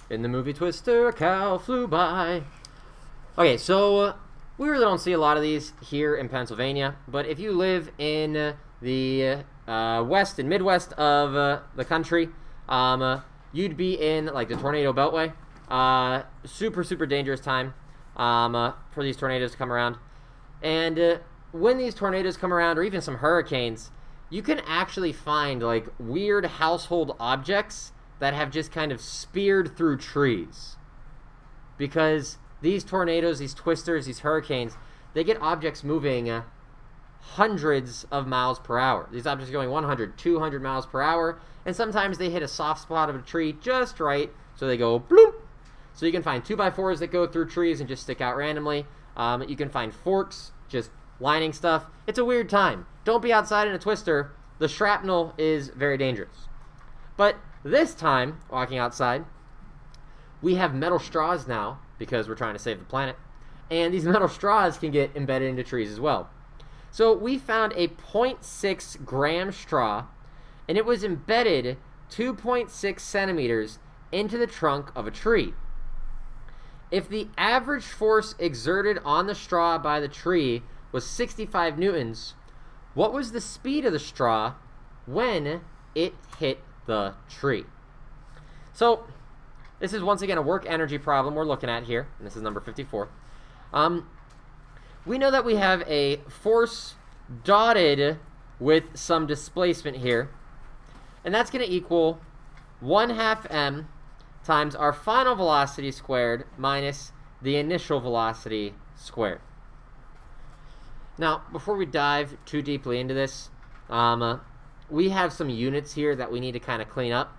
In the movie Twister, a cow flew by. Okay, so we really don't see a lot of these here in Pennsylvania, but if you live in the west and midwest of the country, you'd be in like the tornado beltway. Super dangerous time for these tornadoes to come around. And when these tornadoes come around, or even some hurricanes, you can actually find like weird household objects that have just kind of speared through trees. Because these tornadoes, these twisters, these hurricanes, they get objects moving hundreds of miles per hour. These objects are going 100, 200 miles per hour, and sometimes they hit a soft spot of a tree just right, so they go bloop. So you can find 2x4s that go through trees and just stick out randomly. You can find forks just lining stuff. It's a weird time. Don't be outside in a twister. The shrapnel is very dangerous. But this time, walking outside, we have metal straws now, because we're trying to save the planet. And these metal straws can get embedded into trees as well. So we found a 0.6 gram straw, and it was embedded 2.6 centimeters into the trunk of a tree. If the average force exerted on the straw by the tree was 65 newtons, what was the speed of the straw when it hit the tree? So this is once again a work energy problem we're looking at here, and this is number 54. We know that we have a force dotted with some displacement here, and that's going to equal 1/2 m times our final velocity squared minus the initial velocity squared. Now, before we dive too deeply into this, we have some units here that we need to kind of clean up.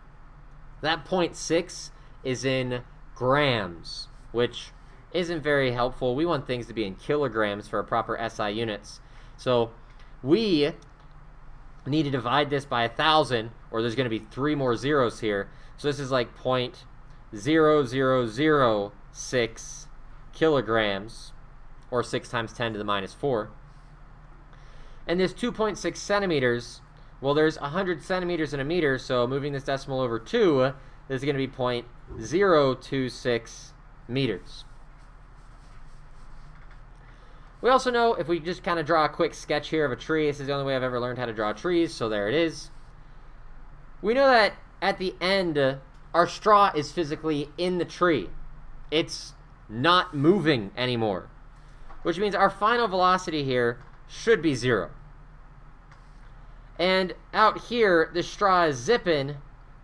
That 0.6 is in grams, which isn't very helpful. We want things to be in kilograms for our proper SI units. So we need to divide this by 1,000, or there's going to be 3 more zeros here. So this is like 0.0006 kilograms, or 6 times 10 to the minus 4. And this 2.6 centimeters, well, there's 100 centimeters in a meter, so moving this decimal over 2, this is going to be 0.026 meters. We also know, if we just kind of draw a quick sketch here of a tree, this is the only way I've ever learned how to draw trees, so there it is. We know that at the end, our straw is physically in the tree. It's not moving anymore, which means our final velocity here should be 0. And out here, the straw is zipping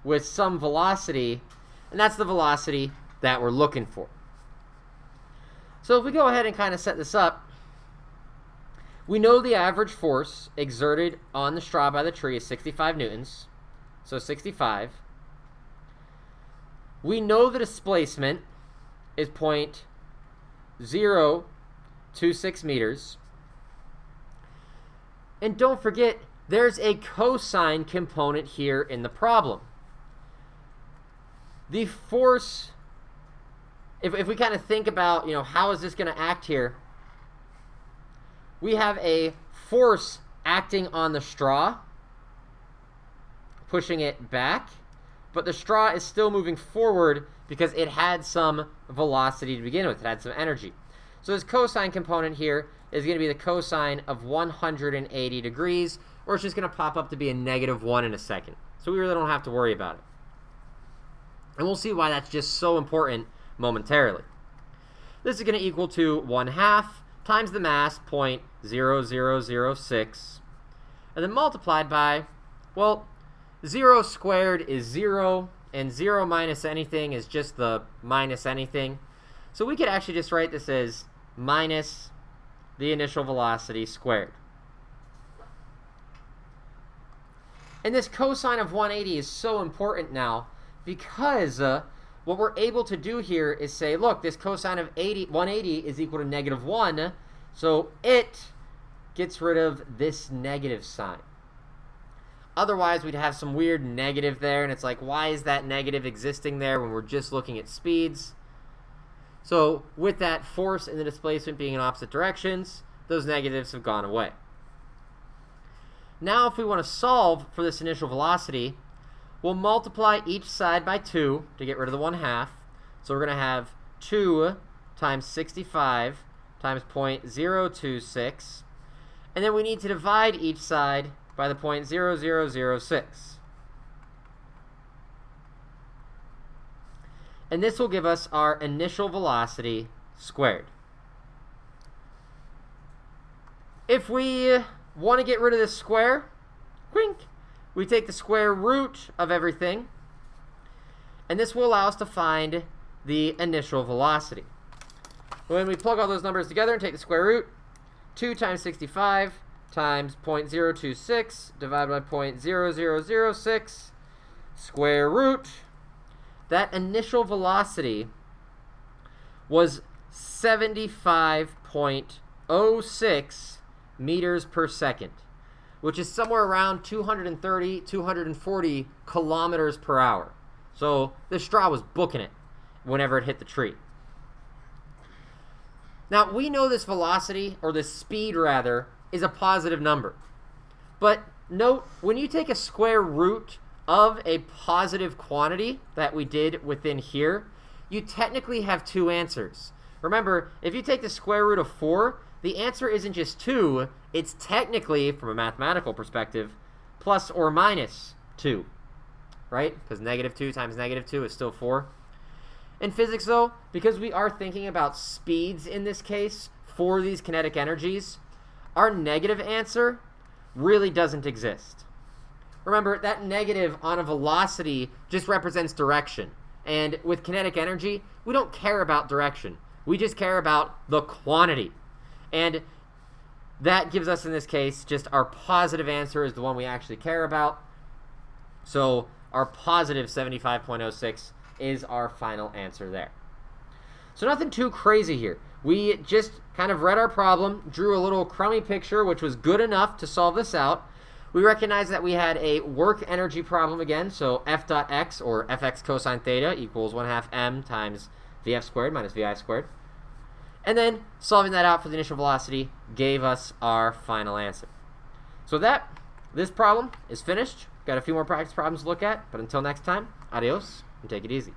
with some velocity, and that's the velocity that we're looking for. So if we go ahead and kind of set this up, we know the average force exerted on the straw by the tree is 65 newtons, so 65. We know the displacement is 0.026 meters. And don't forget, there's a cosine component here in the problem. The force, if we kind of think about, how is this going to act here? We have a force acting on the straw, pushing it back, but the straw is still moving forward because it had some velocity to begin with. It had some energy. So this cosine component here is going to be the cosine of 180 degrees, or it's just going to pop up to be a -1 in a second. So we really don't have to worry about it. And we'll see why that's just so important momentarily. This is going to equal to 1/2 times the mass, 0.0006, and then multiplied by, well, 0 squared is 0, and 0 minus anything is just the minus anything. So we could actually just write this as minus the initial velocity squared. And this cosine of 180 is so important now because what we're able to do here is say, look, this cosine of 180 is equal to -1, so it gets rid of this negative sign. Otherwise, we'd have some weird negative there, and it's like, why is that negative existing there when we're just looking at speeds? So with that force and the displacement being in opposite directions, those negatives have gone away. Now if we want to solve for this initial velocity, we'll multiply each side by 2 to get rid of the 1/2. So we're going to have 2 times 65 times 0.026. And then we need to divide each side by the 0.0006. And this will give us our initial velocity squared. If we want to get rid of this square, wink, we take the square root of everything, and this will allow us to find the initial velocity. When we plug all those numbers together and take the square root, 2 times 65 times 0.026 divided by 0.0006 square root, that initial velocity was 75.06 meters per second, which is somewhere around 230, 240 kilometers per hour. So the straw was booking it whenever it hit the tree. Now, we know this velocity, or this speed rather, is a positive number. But note, when you take a square root of a positive quantity that we did within here, you technically have two answers. Remember, if you take the square root of 4, the answer isn't just 2, it's technically, from a mathematical perspective, plus or minus 2, right? Because negative 2 times negative 2 is still 4. In physics, though, because we are thinking about speeds in this case for these kinetic energies, our negative answer really doesn't exist. Remember, that negative on a velocity just represents direction. And with kinetic energy, we don't care about direction. We just care about the quantity. And that gives us, in this case, just our positive answer is the one we actually care about. So our positive 75.06 is our final answer there. So nothing too crazy here. We just kind of read our problem, drew a little crummy picture, which was good enough to solve this out. We recognize that we had a work energy problem again, so F dot x, or Fx cosine theta, equals 1/2 m times Vf squared minus Vi squared. And then solving that out for the initial velocity gave us our final answer. So this problem is finished. Got a few more practice problems to look at, but until next time, adios, and take it easy.